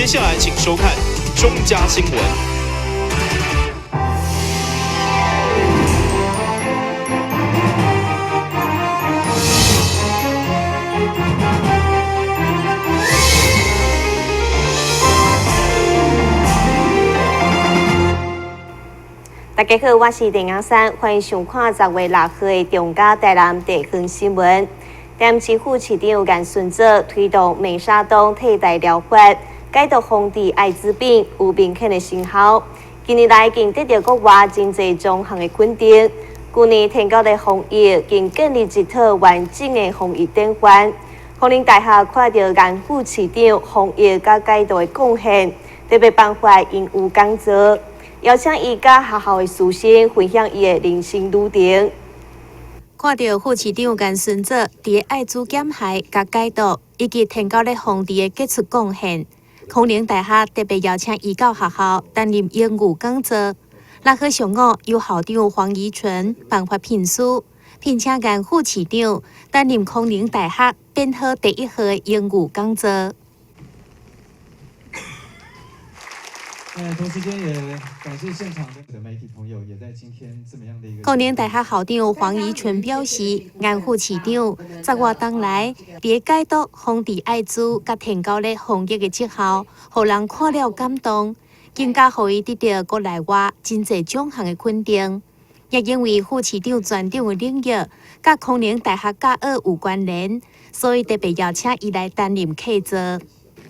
下来请收看中嘉新闻。大家好，我是林阳山，欢迎收看10月6号的中嘉台南地方新闻。台市府市长颜顺泽推动美沙酮替代疗法，解毒防治艾滋病有明显的成效。近年来，经得到国外真侪奖项的肯定。去年天高的防疫，经建立一套完整的防疫典范。康宁大学看到颜副市长防疫甲解毒的贡献，特别颁发因有讲座。邀请伊甲学校的师生分享伊的人生旅程。看到副市长颜顺泽伫艾滋减害、甲解毒以及天高的防治的杰出贡献，康宁大学特别邀请伊到学校担任英语讲座。6号上午由校长黄怡纯颁发聘书，聘请颜副市长担任康宁大学编号第1号的英语讲座。同时间也感谢现场的媒体朋友，也在今天这么样的一个。康宁大学校长黄怡纯表示，颜副市长10月当来，伫解毒、防治艾滋、甲提高咧防疫的绩效，互人看了感动，更加互伊得到国内外真侪奖项的肯定。也因为副市长专长的领域甲康宁大学教学有关联，所以特别邀请伊来担任客座。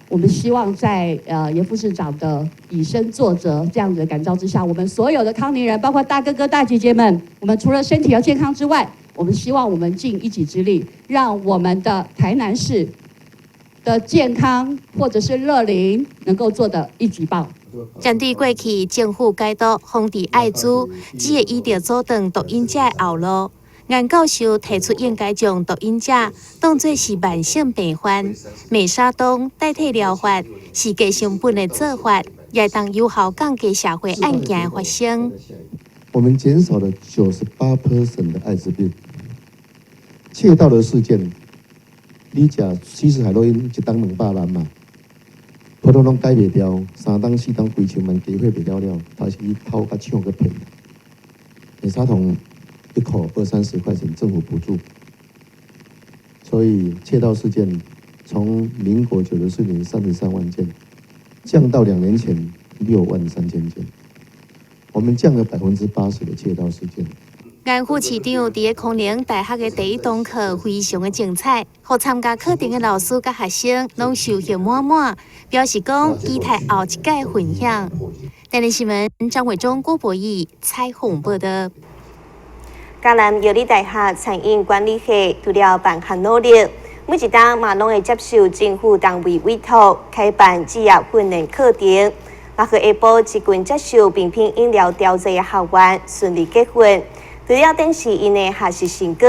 我们希望在严副市长的以身作则这样子的感召之下，我们所有的康宁人，包括大哥哥大姐姐们，我们除了身体要健康之外，我们希望我们尽一己之力，让我们的台南市的健康或者是乐龄能够做得一级棒。针对过去政府解毒防治艾滋，只会依照阻断毒瘾者的后路。颜教授提出，应该将毒瘾者当作是慢性病患，美沙酮代替疗法是低成本的做法，也当有效降低社会案件的发生。我们减少了98% 的艾滋病，窃盗的事件，你食吸食海洛因一档200万嘛，普通拢解袂掉，3档4档几千万机会袂了了，但是伊偷甲抢个骗，美沙酮。1口20-30块钱政府补助，所以窃盗事件从民国94年33万件，降到2年前6万3000件，我们降了80%的窃盗事件。颜副市长伫康宁大学的第1堂课非常的精彩，互参加课程的老师甲学生拢收获满满，表示讲期待后一届分享。台南新闻张伟忠、郭博义采访报道。嘉南药理大学餐饮管理系除了办学努力，每一档嘛拢会接受政府单位委托开办职业训练课程。6号下晡，一群接受并品饮料调剂的学员顺利结婚。除了展示因的学习成果，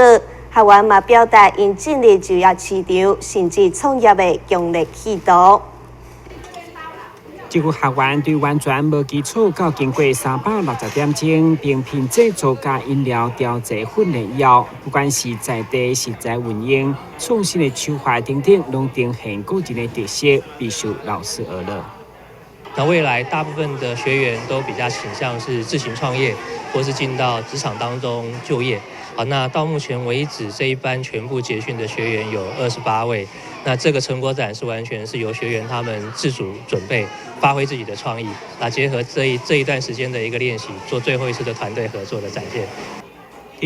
学员嘛表达因进入就业市场甚至创业的强烈企图。这个学员对完全无基础，到经过360点钟，并品制作加饮料调剂训练以后，不管是在地食材运用、创新的手法等等，拢呈现个人的特色，必须老师而乐。那未来大部分的学员都比较倾向是自行创业，或是进到职场当中就业。好，那到目前为止，这一班全部结训的学员有28位。那这个成果展是完全是由学员他们自主准备，发挥自己的创意，那结合这一段时间的一个练习，做最后一次的团队合作的展现。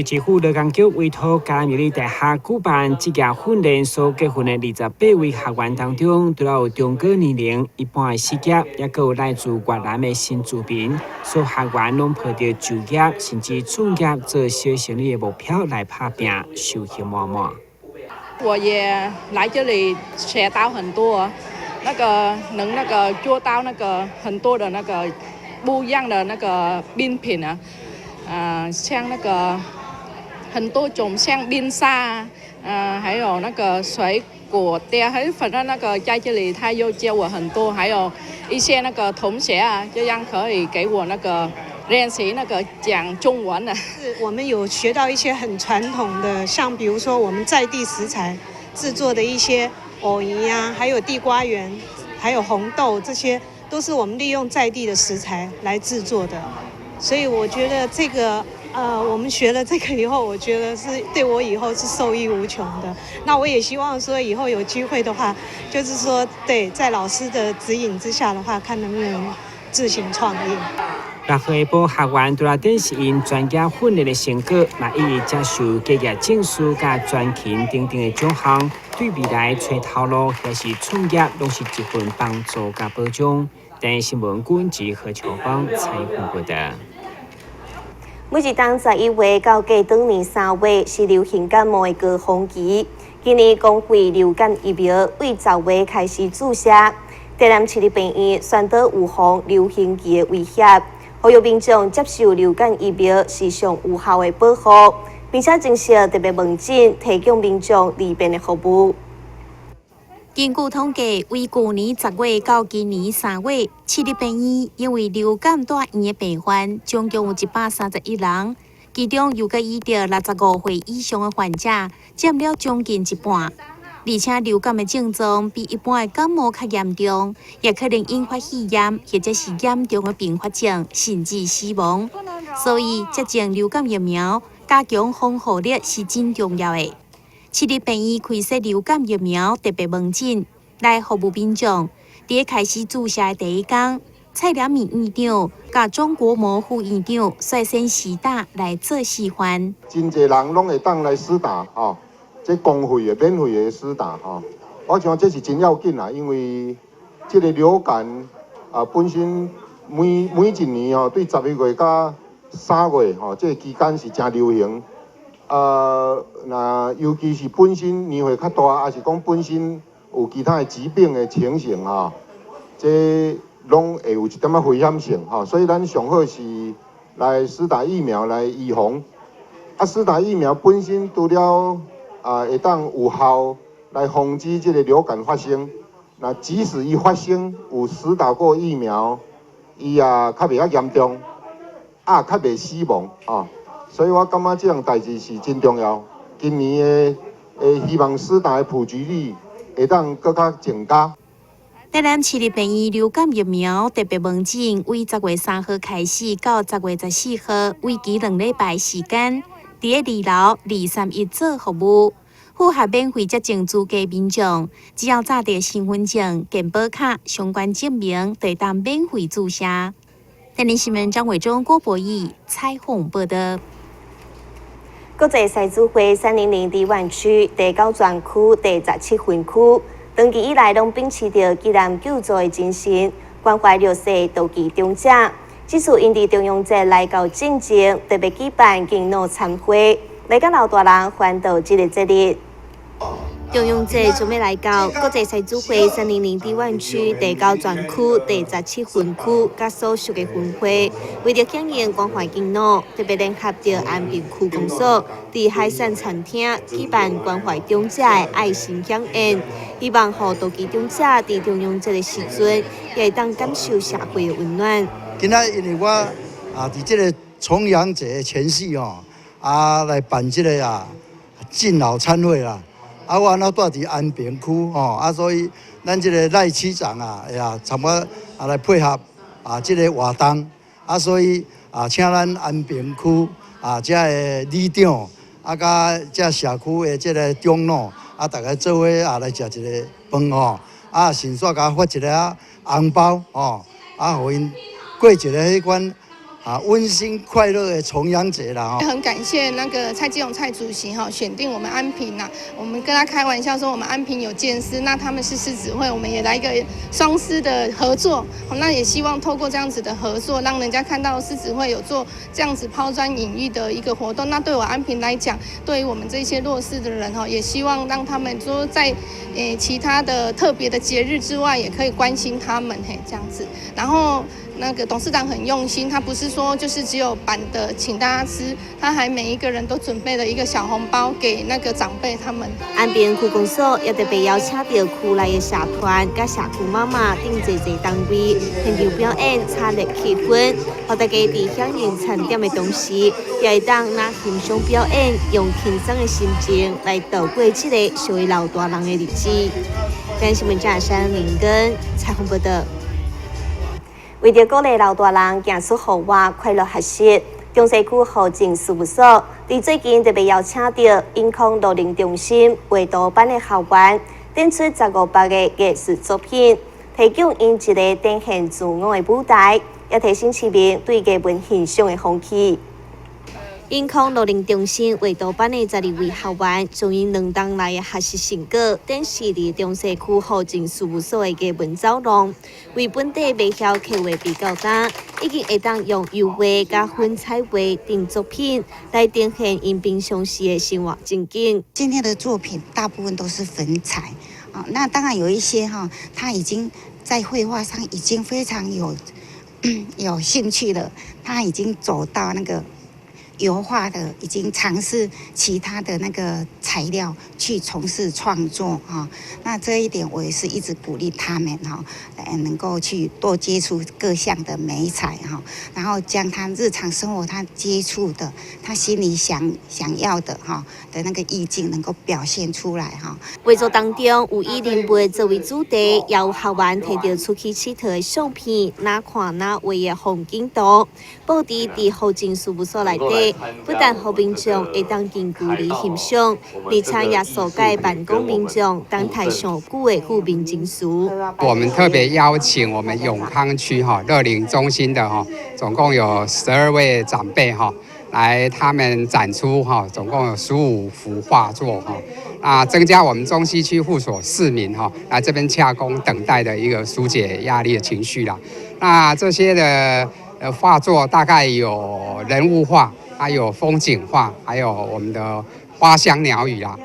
政府劳工局委托嘉南药理大学举办职业训练所结婚的28位学员当中，除了有中高年龄、一般的失业，也有来自越南的新住民。所学员拢抱着就业甚至创业做小生意的目标来打拼，收获满满。我也来这里学到很多，能做到很多的不一样的冰品啊，像很多种像冰沙还有水果店，还有反正在这里他又教我很多，还有一些同学啊，这样可以给我练习讲中文的。我们有学到一些很传统的，像比如说我们在地食材制作的一些藕泥啊，还有地瓜圆，还有红豆，这些都是我们利用在地的食材来制作的。所以我觉得这个我们学了这个以后，我觉得是对我以后是受益无穷的。那我也希望说以后有机会的话，就是说对，在老师的指引之下的话，看能不能自行创业。大学部学员除了展示因专家训练的成果，嘛亦接受企业证书甲专勤等等的奖项，对未来找头路还是创业，拢是一份帮助甲保障。但新闻馆及何秋芳采访报道。每一当11月到隔当年3月是流行感冒的高峰期，今年公费流感疫苗为10月开始注射。台南市立病院宣导预防流行期的威胁，呼吁民众接受流感疫苗是上有效的保护，并且增设特别门诊，提供民众利便的服务。根据统计，为去年10月到今年3月，市立病院因为流感住院的病患总共有131人，其中有个医着65岁以上的患者占了将近一半。而且流感的症状比一般的感冒较严重，也可能引发肺炎或者是严重的并发症，甚至死亡。所以接种流感疫苗，加强防护力是真重要的。市立病院开设流感疫苗特别门诊，来服务民众。在开始注射的第一天，蔡良敏院长甲中国模副院长率先施打来做示范。真侪人拢会当来施打哦。这公费的、免费的施打吼，我想这是真要紧啦，因为这个流感本身每一年哦，对11月到3月吼，这个期间是真流行。那尤其是本身年岁较大，还是讲本身有其他的疾病的情形吼，这拢会有一点仔危险性吼，所以咱上好是来施打疫苗来预防。施打疫苗本身除了会当有效来防止这个流感发生。那即使伊发生有施打过疫苗，伊较袂遐严重，较袂死亡啊。所以我感觉这样代志是真重要。今年希望施打的普及率会当更加增加。台南市立病院流感疫苗特别门诊为10月3号开始到10月14号，为期2礼拜时间。伫2楼231做服务，符合免费接种资格民众，只要带着身份证、健保卡相关证明，就当免费注射。台南新闻张伟忠、郭博义采访报道。国际赛主会300迪湾区第9专区第17分区，长期以来拢秉持着济南救助的精神，关怀弱势、渡期中者。这次因伫中央节来到进前，特别举办敬老餐会，来甲老大人欢度这个节日。中央节准备来到国际赛主会300迪湾区第9专区第17分区，甲所属的分会，为着响应关怀敬老，特别联合着安平区公所，伫海产餐厅举办关怀长者的爱心响应，希望互渡期长者伫中央节的时阵，也会当感受社会的温暖。今仔因为我伫这个重阳节前夕来办这个敬老餐会啦。我那住伫安平区所以咱这个赖区长参我来配合这个活动所以请咱安平区这个里长甲这社区的这个长老大家做伙来食一个饭顺续甲发一个红包互因过一个迄款温馨快乐的重阳节啦！很感谢那个蔡基永蔡主席选定我们安平我们跟他开玩笑说我们安平有健师，那他们是狮子会，我们也来一个双狮的合作。那也希望透过这样子的合作，让人家看到狮子会有做这样子抛砖引玉的一个活动。那对我安平来讲，对于我们这些弱势的人也希望让他们说在其他的特别的节日之外，也可以关心他们这样子。然后那个董事长很用心，他不是说就是只有板的请大家吃，他还每一个人都准备了一个小红包给那个长辈他们。安平区公所也特别邀请到区内的社团、甲社区妈妈等侪单位，现场表演热烈气氛，让大家伫响应餐点的同时，也会当拿欣赏表演，用轻松的心情来度过这个属于老大人的日子。但新闻站山林根采访报道。为着鼓励老大人行出户外快乐学习，中西区校政事务所伫最近特别邀请到音控乐龄中心画图班的校员，展出15百个艺术作品，提供因一个展现自我的舞台，也提升市民对艺文欣赏的风气。音控乐龄中心画图班的12位校员，将因2冬来的学习成果展示伫中西区校政事务所的艺文走廊，为本地未晓刻画比较大，已经会当用油画加粉彩画等作品来展现因平常时的生活情景。今天的作品大部分都是粉彩，那当然有一些他已经在绘画上已经非常有兴趣了，他已经走到那个油画的，已经尝试其他的那个材料去从事创作那这一点我也是一直鼓励他们能够去多接触各项的媒材然后将他日常生活他接触的，他心里想要的的那个意境能够表现出来画作当中有以人物作为主题，也有校员摕到出去佚佗的相片，哪看哪画的风景图，布置伫校政事务所内底。不但互民众会当近距离欣赏，而且也疏解办公民众等待上久的负面情绪。我们特别邀请我们永康区乐龄中心的总共有12位长辈来他们展出总共有15幅画作增加我们中西区附所市民来这边洽公等待的一个疏解压力的情绪啦。那这些的画作大概有人物画，还有风景画，还有我们的花香鸟语啦，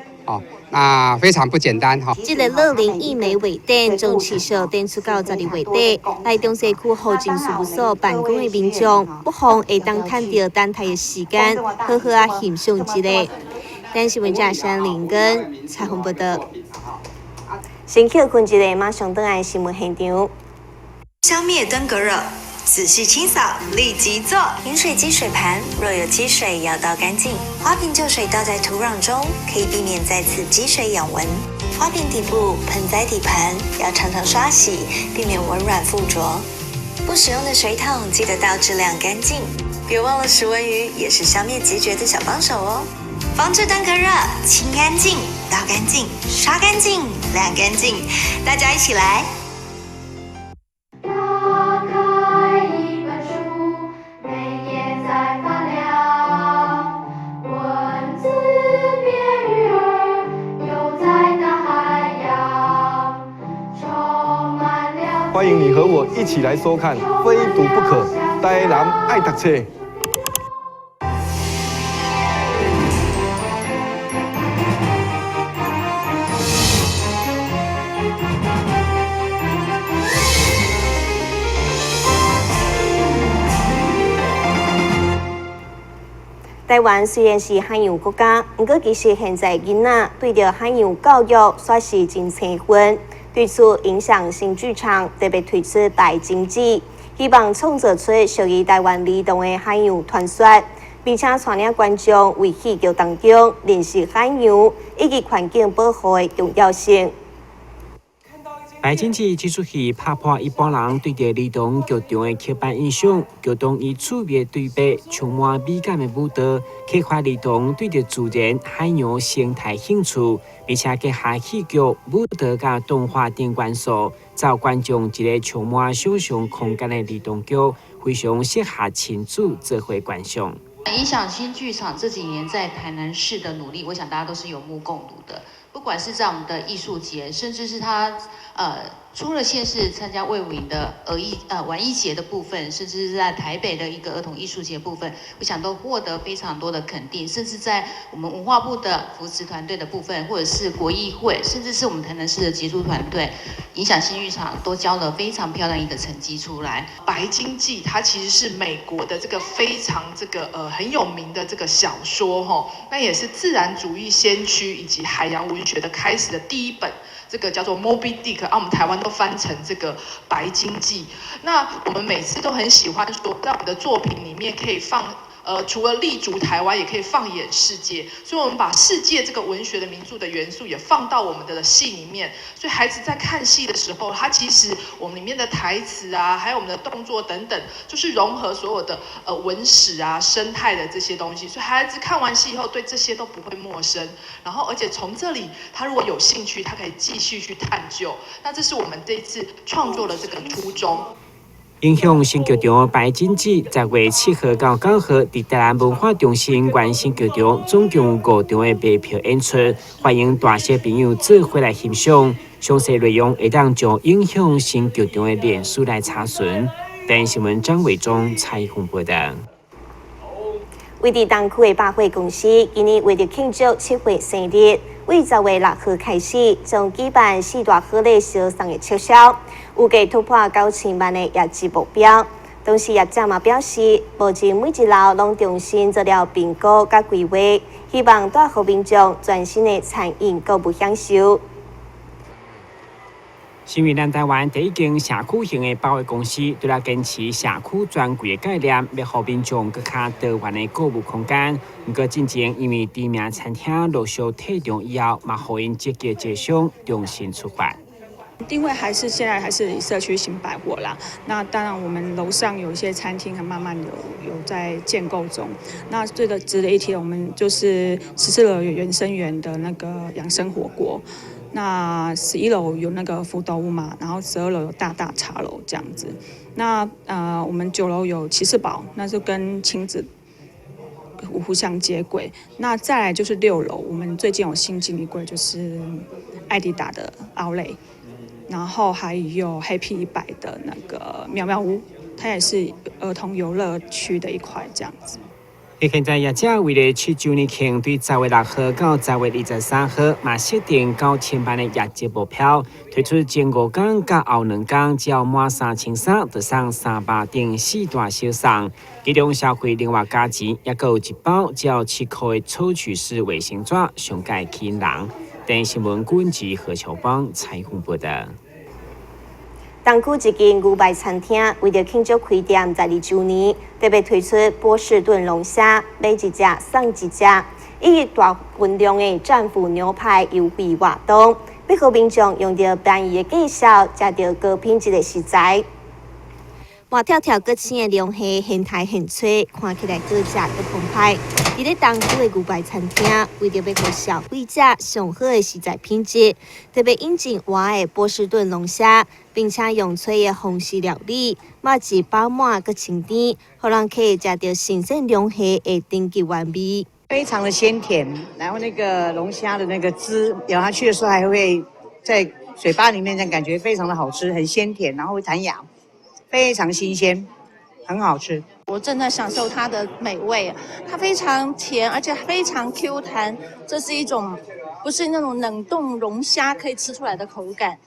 那非常不简单这个乐龄艺美画展从起手展出到12月底，来中西区校政事务所办公的民众，不妨会当趁到等待的时间，好好欣赏一下。但新闻站山林根采访报道。先去困一下，马上回来新闻现场。消灭登革热。仔细清扫，立即做。饮水机水盘若有积水，要倒干净。花瓶旧水倒在土壤中，可以避免再次积水养蚊。花瓶底部、盆栽底盘要常常刷洗，避免蚊卵附着。不使用的水桶记得倒质量干净。别忘了食蚊鱼也是消灭孑孓的小帮手哦。防治登革热，清干净、倒干净、刷干净、晾干净，大家一起来。欢迎你和我一起来收看《非读不可》，台南爱读册。台湾虽然是海洋国家，不过其实现在囡仔对着海洋教育算是真青春。对此影响新剧场特别推出白鲸记，希望创造出属于台湾儿童的海洋传说，并且带领观众为戏剧当中认识海洋以及环境保护的重要性。白鲸记这出戏拍破一般人对着儿童剧场的刻板印象，剧中以趣味对白、充满美感的舞蹈，刻画儿童对着自然、海洋生态兴趣，并且结合戏剧、舞蹈甲动画等元素，造观众一个充满想象空间的儿童剧，非常适合亲子做伙观赏。影响新剧场这几年在台南市的努力，我想大家都是有目共睹的。不管是在我们的艺术节，甚至是他出了县市参加卫武营的玩艺节的部分，甚至是在台北的一个儿童艺术节部分，我想都获得非常多的肯定。甚至在我们文化部的扶持团队的部分，或者是国艺会，甚至是我们台南市的杰出团队，影响新剧场都交了非常漂亮一个成绩出来。白鲸记它其实是美国的这个非常很有名的这个小说那也是自然主义先驱以及海洋文学的开始的第一本。这个叫做 Moby Dick， 我们台湾都翻成这个白鲸记。那我们每次都很喜欢说，在我们的作品里面可以放除了立足台湾，也可以放眼世界。所以我们把世界这个文学的名著的元素也放到我们的戏里面。所以孩子在看戏的时候，他其实我们里面的台词啊，还有我们的动作等等，就是融合所有的文史啊、生态的这些东西。所以孩子看完戏以后，对这些都不会陌生。然后，而且从这里，他如果有兴趣，他可以继续去探究。那这是我们这次创作的这个初衷。影响新剧场白金子10月7号到9號伫台南文化中心原新劇場，總共5場的賣票演出，歡迎大小朋友做伙來欣賞。詳細內容會當從影響新劇場的臉書來查詢。電新聞張偉忠採訪報道。位於東區的百貨公司，今年為了慶祝7歲生日，為10月6號開始，將舉辦4大賀禮小送的促銷，預計突破9000萬的業績目標。同時業者嘛表示，目前每一樓攏重新做了評估甲規劃，希望帶予民眾全新的餐飲購物享受。身為咱台灣第一間社區型的百貨公司，對啦堅持社區專櫃的概念，要予民眾更加多元的購物空間。不過進前因為知名餐廳陸續退場以後，嘛予因積極接上，重新出發。定位現在還是以社區型百貨啦。那當然，我們樓上有一些餐廳，還慢慢有在建構中。那值得一提，我們就是14樓有原生園的那個養生火鍋。那11樓有那個福斗屋嘛，然後12樓有大茶樓這樣子。那我們9樓有騎士堡，那就跟親子互相接軌。那再來就是6樓，我們最近有新進一櫃，就是愛迪達的Outlet，然後還有Happy 100的那個妙妙屋，它也是兒童遊樂區的一塊這樣子。現在業者為了7周年慶，對10月6號到10月23號，嘛設定9000萬的業績目標，推出前5天甲後2天，只要滿3300就送300頂4大小送，其中消費另外加錢，也有一包只要7塊的抽取式衛生紙，上蓋吸引人。電新聞管制何秋邦採訪報道。東區一間牛排餐廳為了慶祝開店12周年，特別推出波士頓龍蝦，買一隻送一隻，以及大分量的戰斧牛排優惠活動，要予民眾用到便宜的價錢，吃到高品質的食材。活跳跳個青的龍蝦現太現脆，看起來個價個澎湃。伫咧東區的牛排餐廳，為了要予消費者上好的食材品質，特別引進活的波士頓龍蝦，並且用脆的紅絲料理，麻糬飽滿個清甜，讓人可以吃到新鮮龍蝦的頂級完美。非常的鮮甜，然後那個龍蝦的那個汁咬下去的時候，還會在嘴巴裡面，這樣感覺非常的好吃，很鮮甜，然後會彈牙，非常新鮮，很好吃。我正在享受它的美味，它非常甜，而且非常 Q 彈，這是一種不是那種冷凍龍蝦可以吃出來的口感，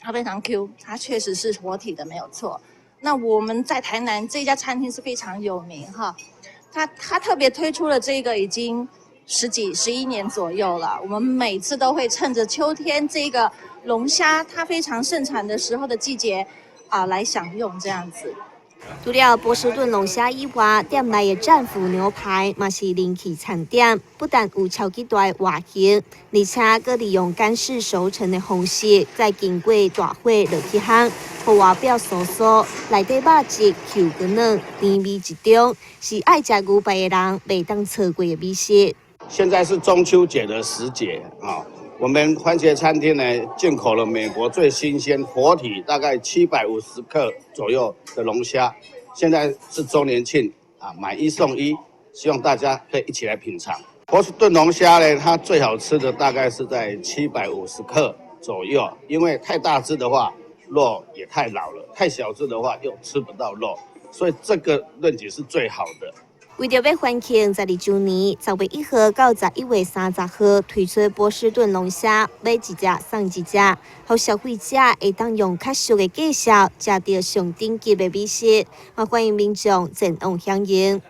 它非常 Q， 它確實是活體的，沒有錯。那我們在台南這家餐廳是非常有名哈，它特別推出了這個已經11年左右了，我們每次都會趁着秋天這個龍蝦它非常盛產的時候的季節來享用這樣子。除了波士頓龍蝦以外，店內的戰斧牛排嘛是人氣餐點，不但有超級大的外形，而且閣利用乾式熟成的方式，再經過大火落去烘，予外表酥酥，內底肉質 Q 個嫩，甜味集中，是愛食牛排的人袂當錯過的美食。現在是中秋節的時節啊，我們番茄餐廳呢進口了美國最新鮮活體，大概750克左右的龍蝦。現在是週年慶啊，買1送1，希望大家可以一起來品嘗。波士頓龍蝦呢，它最好吃的大概是在750克左右，因為太大隻的話，肉也太老了；太小隻的話，又吃不到肉，所以這個論據是最好的。為了要歡慶12周年，10月1號到11月30號推出波士頓龍蝦，買一隻送一隻，讓消費者會當用較俗的價錢吃到上頂級的美食，也歡迎民眾前往響應。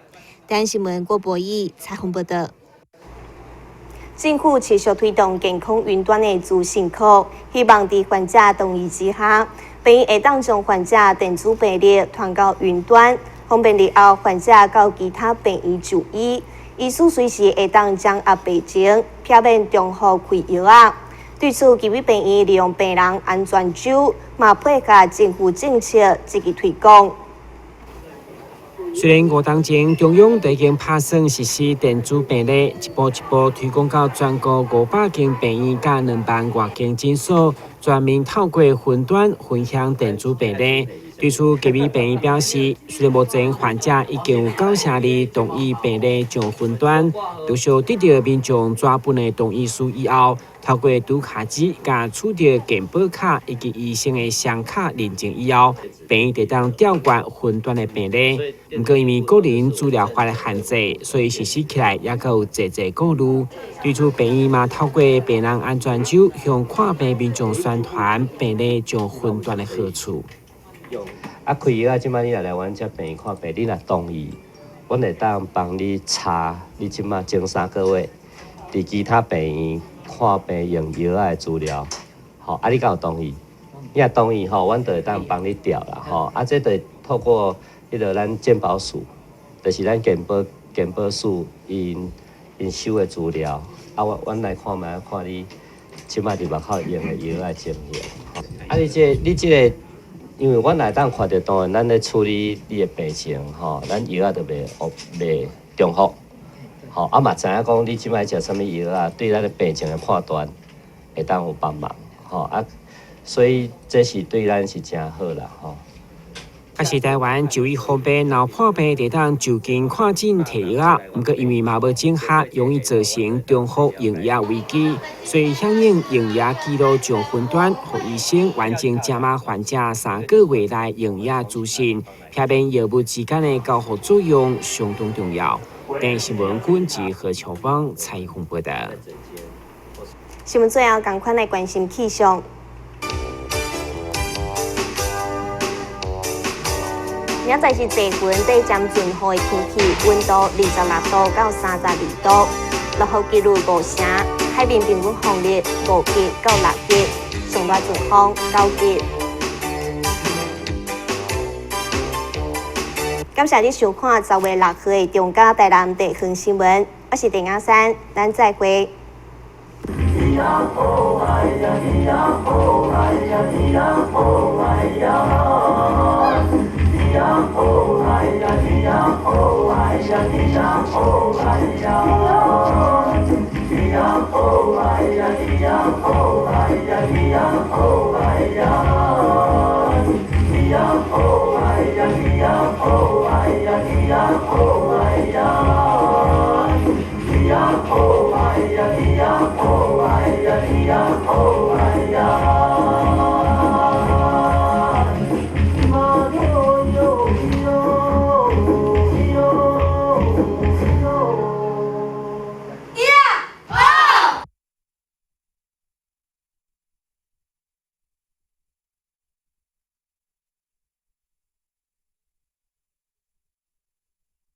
台新聞郭博義採訪報道。政府持續推動健康雲端的自信庫，希望在患者同意之下，病院會當將患者電子病歷傳到雲端。方便以后患者到其他病院就医，医师随时会当掌握病情，避免中途开药啊。对此，基于病院利用病人安全周，嘛配合政府政策积极推广。虽然5年前中央已经拍算实施电子病历，一步一步推广到全国500间病院甲2万外间诊所，全面透过云端分享电子病历。对此，基于病院表示，虽然目前患者已经有9成2同意病历上云端，陆续得到民众纸本的同意书以后，透过读卡机甲取得健保卡以及医生的双卡认证以后，病院就当调阅云端的病历。不过因为个人资料法的限制，所以实施起来也有侪顾虑。对此，病院嘛透过病人安全周向看病民众宣传病历上云端的好处。开药即摆你来阮遮病院看病，你若同意，阮会当帮你查你即摆前3个月伫其他病院看病用药的资料，吼，你敢有同意？你若同意吼，阮就会当帮你调啦，吼，这就透过迄个咱健保署，就是咱健保署因收的资料，阮来看卖看你即摆伫目口用的药的情形，你即个。因为阮来当看到，当然咱咧处理你的病情，吼，咱药就袂重复，吼，嘛知影讲你即摆食啥物药啊，对咱的病情的判断会当有帮忙，吼，所以这是对咱是真好啦，吼。也是台湾就医方面，脑破病得当就近看诊摕药啊，不过因为嘛无整合，容易造成中途用药危机，所以响应用药记录上云端，让医生完整掌握患者3个月内用药资讯，避免药物之间的交互作用相当重要。电新闻军及何秋芳采访报道。新闻最后赶快来关心气象。明仔载是地云底渐转雨的天气，温度26度到32度，落雨几率5成，海面平均风力5级到6级，上大阵风9级。感谢你收看10月6号的中嘉台南地方新闻，我是陈雅珊，咱再会。呀